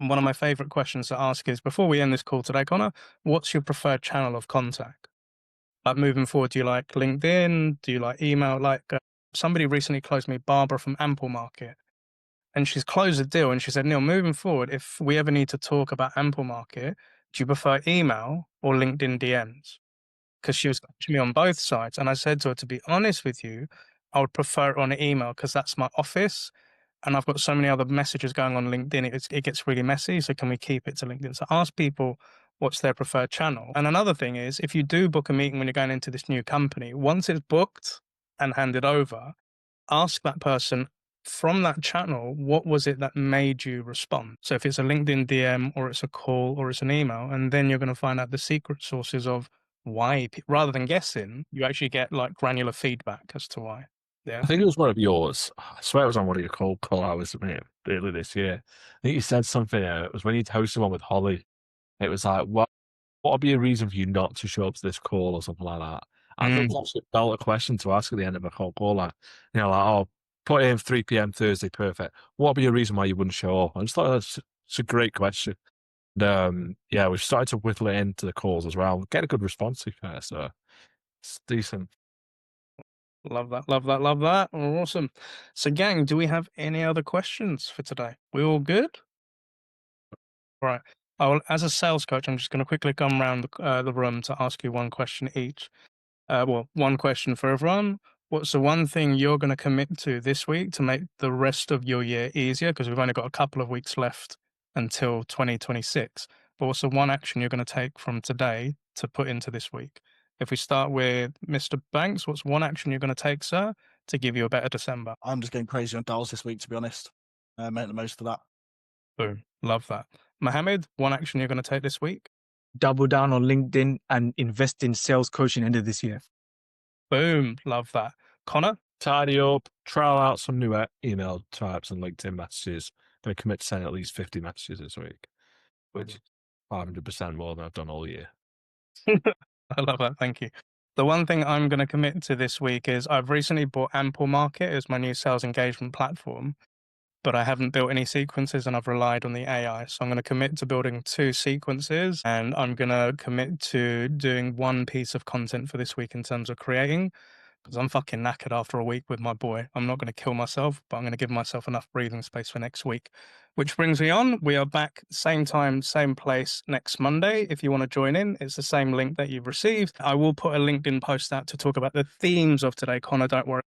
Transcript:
One of my favorite questions to ask is, before we end this call today, Connor, what's your preferred channel of contact? Like moving forward, do you like LinkedIn? Do you like email? Like somebody recently closed me, Barbara from Amplemarket, and she's closed a deal and she said, Neil, moving forward, if we ever need to talk about Amplemarket, do you prefer email or LinkedIn DMs? Because she was coaching me on both sides. And I said to her, to be honest with you, I would prefer it on email because that's my office. And I've got so many other messages going on LinkedIn. It gets really messy. So can we keep it to LinkedIn? So ask people what's their preferred channel. And another thing is, if you do book a meeting when you're going into this new company, once it's booked and handed over, ask that person from that channel, what was it that made you respond? So if it's a LinkedIn DM or it's a call or it's an email, and then you're going to find out the secret sources of why, rather than guessing, you actually get like granular feedback as to why. I Yeah. think it was one of yours. I swear it was on one of your cold call hours, mate, earlier this year. I think you said something. It was when you hosted one with Holly. It was like, what would be a reason for you not to show up to this call or something like that? I thought it Mm. was actually a better question to ask at the end of a cold call. Like, oh, put it in 3 p.m. Thursday, perfect. What would be a reason why you wouldn't show up? I just thought it's a great question. And, yeah, we've started to whittle it into the calls as well. Get a good response to be fair, so it's decent. Love that. Love that. Love that. Awesome. So, gang, do we have any other questions for today? We all good? Right. Oh, as a sales coach, I'm just going to quickly come around the room to ask you one question each. Well, one question for everyone. What's the one thing you're going to commit to this week to make the rest of your year easier? Because we've only got a couple of weeks left until 2026. But what's the one action you're going to take from today to put into this week? If we start with Mr. Banks, what's one action you're going to take, sir, to give you a better December? I'm just getting crazy on dolls this week, to be honest. Make the most of that. Boom. Love that. Mohammed, one action you're going to take this week? Double down on LinkedIn and invest in sales coaching end of this year. Boom. Love that. Connor? Tidy up, trial out some new email types and LinkedIn messages. Going to commit to send at least 50 messages this week, which is 500% more than I've done all year. I love that. Thank you. The one thing I'm going to commit to this week is I've recently bought Amplemarket as my new sales engagement platform, but I haven't built any sequences and I've relied on the AI. So I'm going to commit to building 2 sequences and I'm going to commit to doing one piece of content for this week in terms of creating, because I'm fucking knackered after a week with my boy. I'm not going to kill myself, but I'm going to give myself enough breathing space for next week. Which brings me on. We are back same time, same place next Monday. If you want to join in, it's the same link that you've received. I will put a LinkedIn post out to talk about the themes of today. Connor, don't worry.